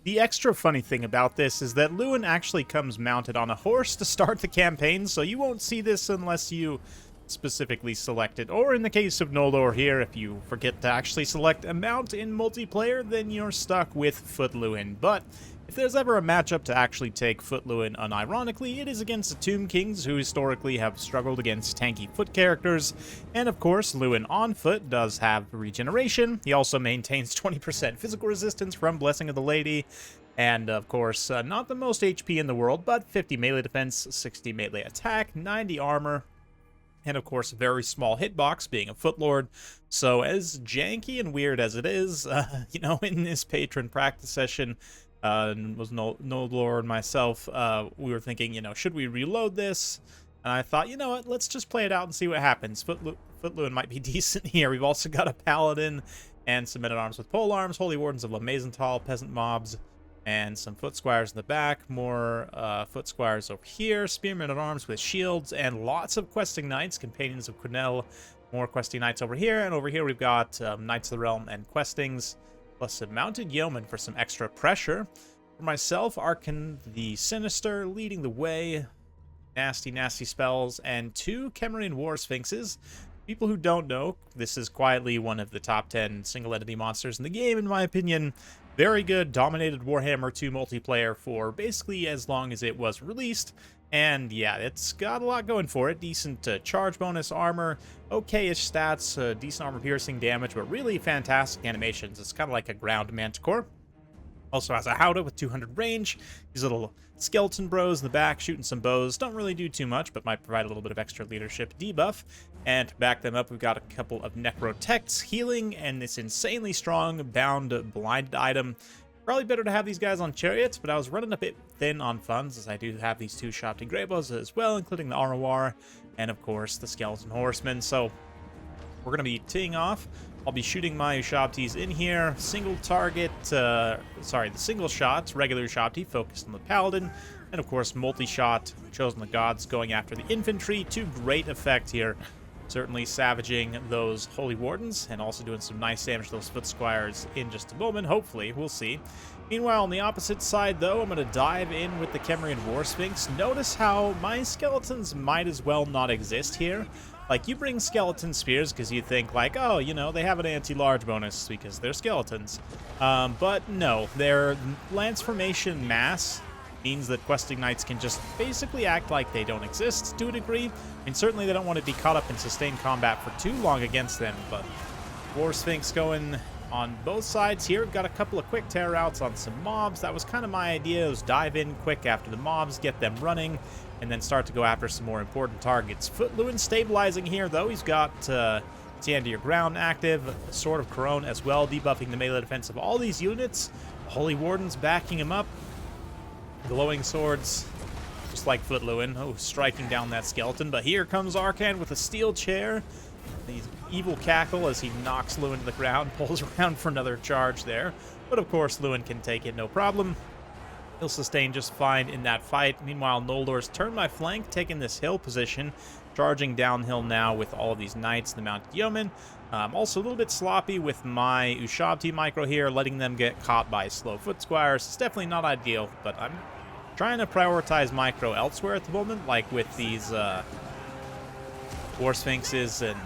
The extra funny thing about this is that Louen actually comes mounted on a horse to start the campaign, so you won't see this unless you specifically select it. Or in the case of Noldor here, if you forget to actually select a mount in multiplayer, then you're stuck with Foot Louen. But if there's ever a matchup to actually take Foot Louen unironically, it is against the Tomb Kings, who historically have struggled against tanky foot characters. And of course, Louen on foot does have regeneration. He also maintains 20% physical resistance from Blessing of the Lady. And of course, not the most HP in the world, but 50 melee defense, 60 melee attack, 90 armor, and of course a very small hitbox, being a Footlord. So as janky and weird as it is, you know, in this patron practice session, was Noldor and myself, we were thinking, you know, should we reload this? And I thought, you know what, let's just play it out and see what happens. Foot Louen might be decent here. We've also got a Paladin and some men-at-arms with polearms, Holy Wardens of Lamazontal, peasant mobs, and some foot squires in the back, more foot squires over here, spearmen at arms with shields, and lots of questing knights, companions of Quenelle, more questing knights over here, and over here we've got Knights of the Realm and questings, plus a mounted yeoman for some extra pressure. For myself, Arkan the Sinister leading the way, nasty, nasty spells, and 2 Kemerian War Sphinxes. People who don't know, this is quietly one of the top 10 single entity monsters in the game, in my opinion. Very good, dominated Warhammer 2 multiplayer for basically as long as it was released. And yeah, it's got a lot going for it. Decent charge bonus, armor, okay-ish stats, decent armor piercing damage, but really fantastic animations. It's kind of like a ground manticore. Also has a Howdah with 200 range. These little skeleton bros in the back shooting some bows. Don't really do too much, but might provide a little bit of extra leadership debuff. And to back them up, we've got a couple of Necrotechs healing and this insanely strong bound blinded item. Probably better to have these guys on chariots, but I was running a bit thin on funds as I do have these 2 Shopti Greybos as well, including the Arawar and of course the Skeleton Horsemen. So we're going to be teeing off. I'll be shooting my Shoptis in here. Single target, the single shots, regular Shopti focused on the Paladin. And of course, multi-shot, Chosen the Gods going after the infantry to great effect here. Certainly savaging those Holy Wardens and also doing some nice damage to those Foot Squires in just a moment, hopefully. We'll see. Meanwhile, on the opposite side, though, I'm going to dive in with the Kemerian War Sphinx. Notice how my skeletons might as well not exist here. Like, you bring skeleton spears because you think, like, oh, you know, they have an anti-large bonus because they're skeletons. But no, their lance formation mass means that questing knights can just basically act like they don't exist to a degree. I mean, certainly they don't want to be caught up in sustained combat for too long against them, but War Sphinx going on both sides here. Got a couple of quick tear outs on some mobs. That was kind of my idea, was dive in quick after the mobs, get them running, and then start to go after some more important targets. Foot Louen stabilizing here, though. He's got Stand to Your Ground active, Sword of Corone as well, debuffing the melee defense of all these units. Holy Wardens backing him up. Glowing swords, just like Foot Louen. Oh, striking down that skeleton. But here comes Arkan with a steel chair. The evil cackle as he knocks Louen to the ground, pulls around for another charge there. But of course, Louen can take it no problem. He'll sustain just fine in that fight. Meanwhile, Noldor's turned my flank, taking this hill position, charging downhill now with all of these knights and the mounted yeomen. Also a little bit sloppy with my Ushabti micro here, letting them get caught by slow foot squires. It's definitely not ideal, but I'm trying to prioritize micro elsewhere at the moment, like with these War Sphinxes, and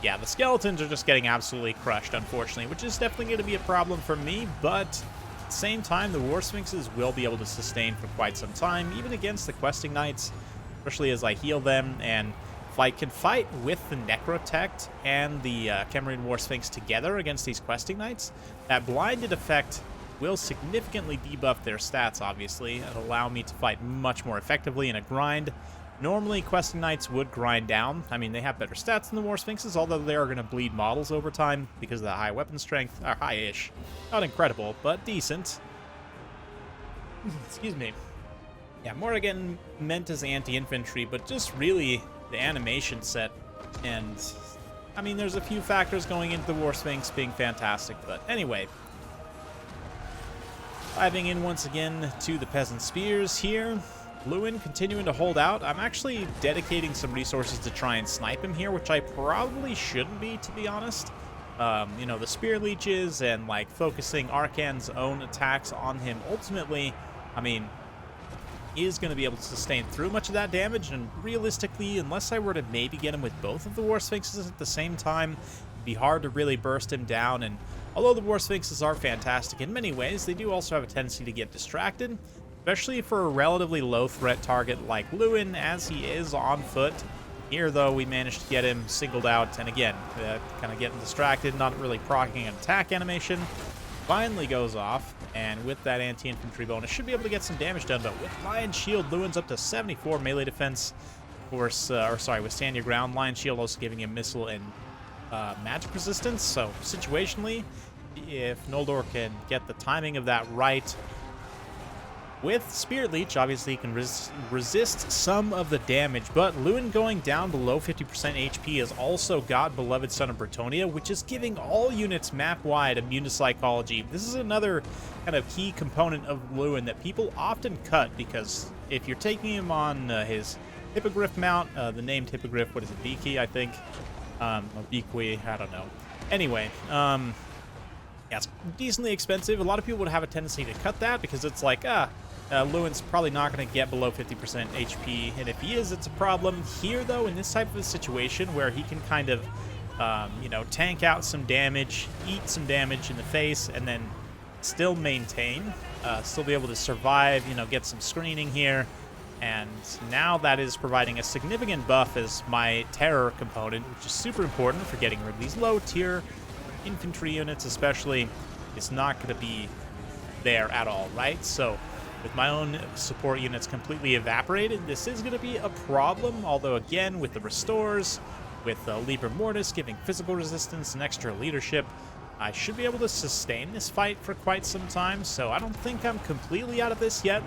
yeah, the skeletons are just getting absolutely crushed, unfortunately, which is definitely going to be a problem for me, but at the same time, the War Sphinxes will be able to sustain for quite some time, even against the questing knights, especially as I heal them, and if I can fight with the Necrotect and the Kemerian War Sphinx together against these questing knights, that blinded effect will significantly debuff their stats, obviously, and allow me to fight much more effectively in a grind. Normally, questing knights would grind down. I mean, they have better stats than the War Sphinxes, although they are going to bleed models over time because of the high weapon strength, or high-ish. Not incredible, but decent. Excuse me. Yeah, more again meant as anti-infantry, but just really the animation set. And, I mean, there's a few factors going into the War Sphinx being fantastic, but anyway. Diving in once again to the Peasant Spears here. Louen continuing to hold out. I'm actually dedicating some resources to try and snipe him here, which I probably shouldn't be, to be honest. you know, the Spear Leeches and, like, focusing Arcan's own attacks on him, ultimately, I mean, he is going to be able to sustain through much of that damage, and realistically, unless I were to maybe get him with both of the War Sphinxes at the same time, it'd be hard to really burst him down. And although the War Sphinxes are fantastic in many ways, they do also have a tendency to get distracted, especially for a relatively low threat target like Louen, as he is on foot. Here, though, we managed to get him singled out, and again, kind of getting distracted, not really proccing an attack animation. Finally goes off, and with that anti-infantry bonus, should be able to get some damage done. But with Lion Shield, Lewin's up to 74 melee defense. Of course, with Stand Your Ground, Lion Shield also giving him missile and magic resistance. So situationally, if Noldor can get the timing of that right, with Spirit Leech, obviously, he can resist some of the damage, but Louen going down below 50% HP has also got Beloved Son of Bretonnia, which is giving all units map-wide immune to psychology. This is another kind of key component of Louen that people often cut, because if you're taking him on his Hippogriff mount, the named Hippogriff, what is it, Beaky, I think? Or Beaky, I don't know. Anyway, yeah, it's decently expensive. A lot of people would have a tendency to cut that, because it's like, Lewin's probably not going to get below 50% HP, and if he is, it's a problem. Here, though, in this type of a situation where he can kind of, you know, tank out some damage, eat some damage in the face, and then still maintain, still be able to survive, you know, get some screening here, and now that is providing a significant buff as my terror component, which is super important for getting rid of these low-tier infantry units, especially. It's not going to be there at all, right? So with my own support units completely evaporated, this is going to be a problem, although again, with the restores, with Liber Mortis giving physical resistance and extra leadership, I should be able to sustain this fight for quite some time, so I don't think I'm completely out of this yet.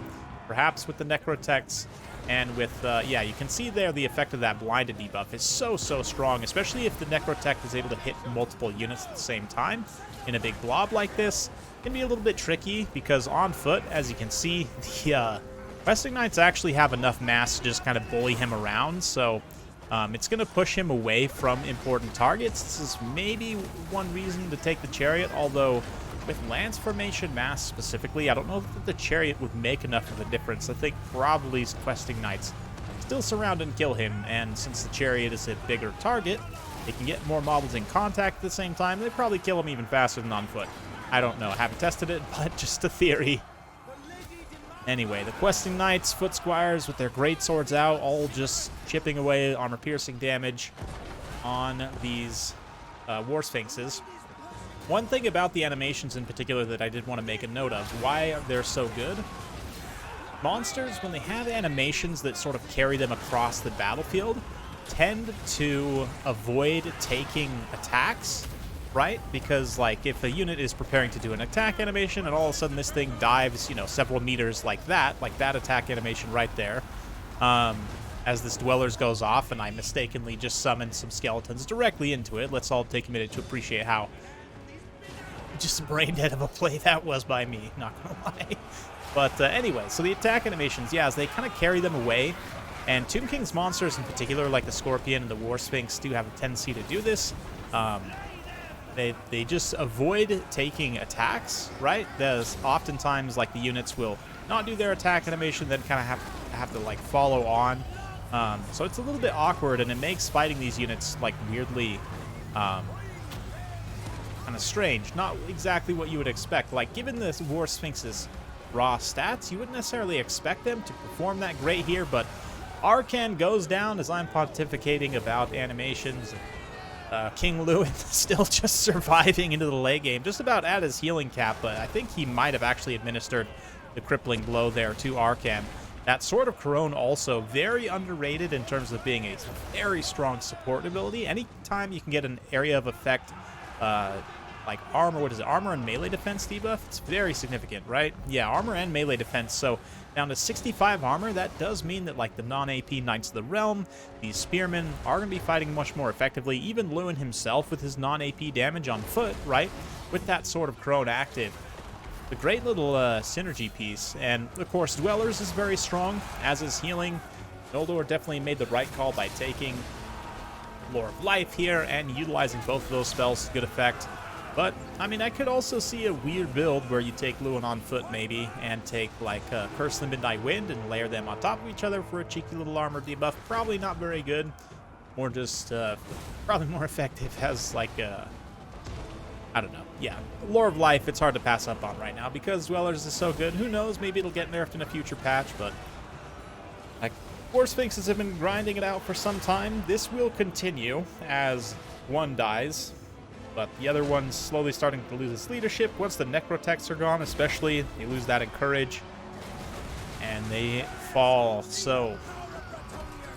Perhaps with the Necrotechs, and with, yeah, you can see there the effect of that blinded debuff is so strong, especially if the Necrotech is able to hit multiple units at the same time in a big blob like this. Can be a little bit tricky, because on foot, as you can see, the Questing Knights actually have enough mass to just kind of bully him around, so it's going to push him away from important targets. This is maybe one reason to take the Chariot, although with Lance Formation mass specifically, I don't know that the Chariot would make enough of a difference. I think probably Questing Knights still surround and kill him, and since the Chariot is a bigger target, they can get more models in contact at the same time. They probably kill him even faster than on foot. I don't know, I haven't tested it, but just a theory. Anyway, the Questing Knights, Foot Squires with their great swords out, all just chipping away armor-piercing damage on these War Sphinxes. One thing about the animations in particular that I did want to make a note of, why they're so good. Monsters, when they have animations that sort of carry them across the battlefield, tend to avoid taking attacks, right? Because, like, if a unit is preparing to do an attack animation and all of a sudden this thing dives, you know, several meters like that attack animation right there, as this Dwellers goes off and I mistakenly just summon some skeletons directly into it, let's all take a minute to appreciate how just brain dead of a play that was by me, not gonna lie. But anyway, so the attack animations, yeah, as they kind of carry them away, and Tomb King's monsters in particular, like the Scorpion and the War Sphinx, do have a tendency to do this. They just avoid taking attacks, right? There's oftentimes, like, the units will not do their attack animation, then kind of have to like follow on. So it's a little bit awkward, and it makes fighting these units like weirdly kind of strange. Not exactly what you would expect. Like, given this War Sphinx's raw stats, you wouldn't necessarily expect them to perform that great here, but Arcan goes down as I'm pontificating about animations. King Louen still just surviving into the late game, just about at his healing cap, but I think he might have actually administered the crippling blow there to Arcan. That Sword of Corone also very underrated in terms of being a very strong support ability. Anytime you can get an area of effect, like armor, what is it, armor and melee defense debuff, it's very significant, right? Yeah, armor and melee defense, so down to 65 armor, that does mean that, like, the non-AP Knights of the Realm, these Spearmen, are going to be fighting much more effectively. Even Louen himself with his non-AP damage on foot, right? With that Sword of Corone active. A great little synergy piece. And, of course, Dwellers is very strong, as is healing. Noldor definitely made the right call by taking Lore of Life here, and utilizing both of those spells to good effect. But, I mean, I could also see a weird build where you take Louen on foot, maybe, and take, like, Curse the Midnight Wind and layer them on top of each other for a cheeky little armor debuff. Probably not very good. Or just, probably more effective as, like, I don't know. Yeah, Lore of Life, it's hard to pass up on right now because Dwellers is so good. Who knows, maybe it'll get nerfed in a future patch, but... like, War Sphinxes have been grinding it out for some time. This will continue as one dies. But the other one's slowly starting to lose its leadership. Once the Necrotechs are gone, especially, they lose that in courage. And they fall. So,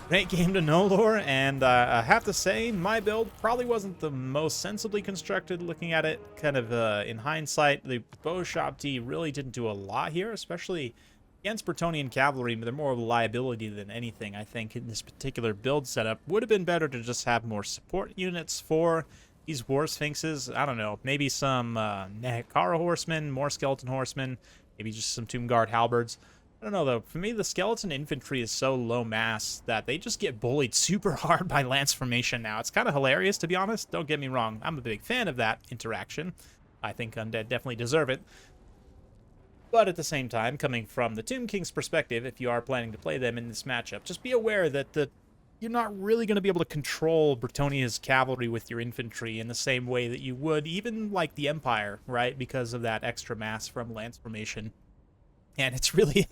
great game to know lore. And I have to say, my build probably wasn't the most sensibly constructed looking at it. Kind of in hindsight, the Bow Shabti really didn't do a lot here, especially against Bretonnian cavalry. They're more of a liability than anything, I think, in this particular build setup. Would have been better to just have more support units for these War Sphinxes. I don't know, maybe some Nekara horsemen, more skeleton horsemen, maybe just some Tomb Guard halberds. I don't know, though. For me, the skeleton infantry is so low mass that they just get bullied super hard by lance formation now. It's kind of hilarious, to be honest. Don't get me wrong. I'm a big fan of that interaction. I think Undead definitely deserve it. But at the same time, coming from the Tomb King's perspective, if you are planning to play them in this matchup, just be aware that you're not really going to be able to control Bretonnia's cavalry with your infantry in the same way that you would even like the Empire, right? Because of that extra mass from lance formation. And it's really,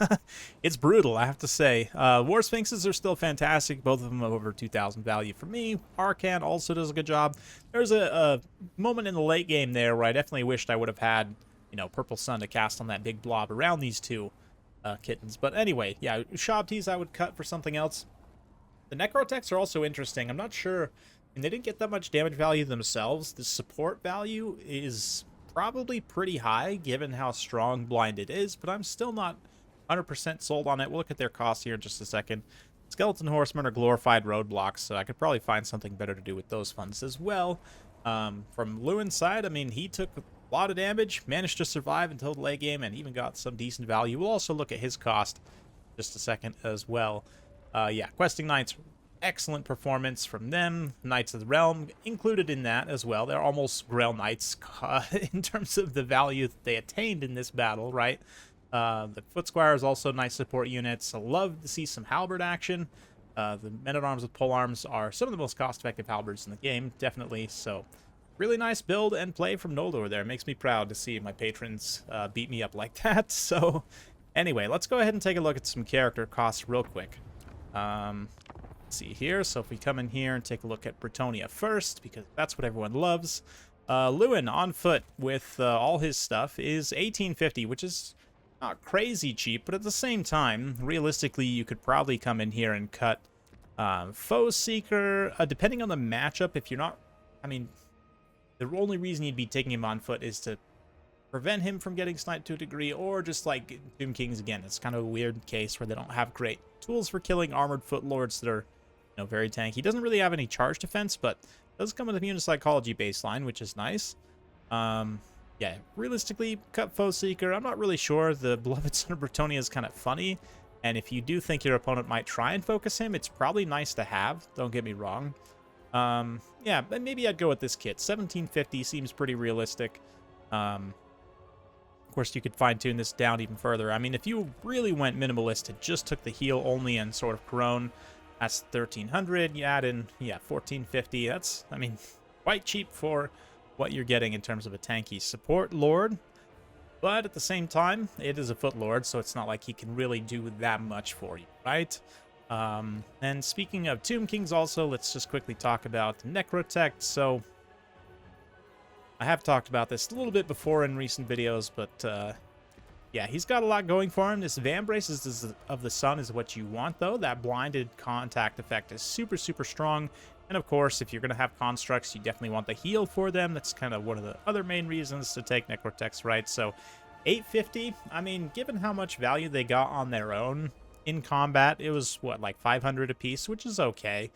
it's brutal, I have to say. War Sphinxes are still fantastic. Both of them have over 2,000 value for me. Arcan also does a good job. There's a moment in the late game there where I definitely wished I would have had, you know, Purple Sun to cast on that big blob around these two kittens. But anyway, yeah, Shabtis I would cut for something else. The Necrotechs are also interesting. I'm not sure, and they didn't get that much damage value themselves. The support value is probably pretty high, given how strong Blinded is, but I'm still not 100% sold on it. We'll look at their costs here in just a second. Skeleton Horsemen are glorified roadblocks, so I could probably find something better to do with those funds as well. From Louen's side, I mean, he took a lot of damage, managed to survive until the late game, and even got some decent value. We'll also look at his cost in just a second as well. Yeah, Questing Knights, excellent performance from them. Knights of the Realm included in that as well. They're almost Grail Knights in terms of the value that they attained in this battle, right? The Foot Squires also nice support units. I love to see some halberd action. The Men-at-Arms with polearms are some of the most cost-effective halberds in the game, definitely. So, really nice build and play from Noldor there. It makes me proud to see my patrons beat me up like that. So, anyway, let's go ahead and take a look at some character costs real quick. Let's see here. So if we come in here and take a look at Bretonnia first, because that's what everyone loves. Louen on foot with all his stuff is 1850, which is not crazy cheap, but at the same time, realistically, you could probably come in here and cut Foe Seeker, depending on the matchup. If you're not, I mean, the only reason you'd be taking him on foot is to prevent him from getting sniped to a degree, or just like Tomb Kings again. It's kind of a weird case where they don't have great tools for killing armored foot lords that are, you know, very tanky. He doesn't really have any charge defense, but does come with a Immune Psychology baseline, which is nice. Yeah, realistically, cut Foe Seeker, I'm not really sure. The Beloved Son of Bretonnia is kind of funny, and if you do think your opponent might try and focus him, it's probably nice to have, don't get me wrong. Yeah, but maybe I'd go with this kit. 1750 seems pretty realistic. Of course, you could fine-tune this down even further. I mean, if you really went minimalist and just took the heal only and sort of Corone, that's 1,300. You add in, yeah, 1,450. That's, I mean, quite cheap for what you're getting in terms of a tanky support lord. But at the same time, it is a foot lord, so it's not like he can really do that much for you, right? And speaking of Tomb Kings also, let's just quickly talk about Necrotech. So, I have talked about this a little bit before in recent videos, but yeah, he's got a lot going for him. This Vambraces of the Sun is what you want, though. That blinded contact effect is super, super strong. And of course, if you're going to have constructs, you definitely want the heal for them. That's kind of one of the other main reasons to take Necrotechs, right? So 850, I mean, given how much value they got on their own in combat, it was, what, like 500 apiece, which is okay.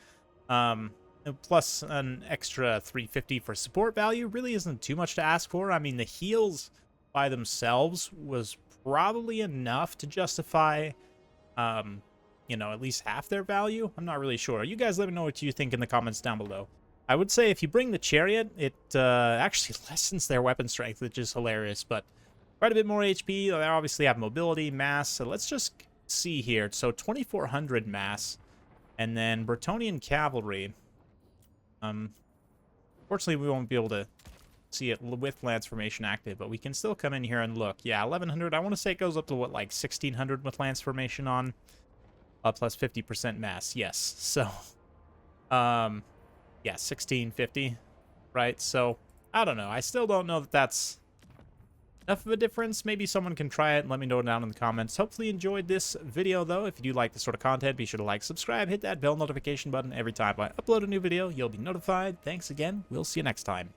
Plus an extra 350 for support value really isn't too much to ask for. I mean, the heals by themselves was probably enough to justify you know, at least half their value. I'm not really sure. You guys let me know what you think in the comments down below. I would say if you bring the chariot, it actually lessens their weapon strength, which is hilarious, but quite a bit more HP. They obviously have mobility, mass, so let's just see here. So 2400 mass, and then Bretonnian cavalry. Fortunately, we won't be able to see it with lance formation active, but we can still come in here and look. Yeah, 1100. I want to say it goes up to what, like 1600 with lance formation on, plus 50% mass. Yes, so yeah, 1650, right? So I don't know. I still don't know that that's enough of a difference. Maybe someone can try it and let me know down in the comments. Hopefully you enjoyed this video, though. If you do like this sort of content, be sure to like, subscribe, hit that bell notification button. Every time I upload a new video, you'll be notified. Thanks again. We'll see you next time.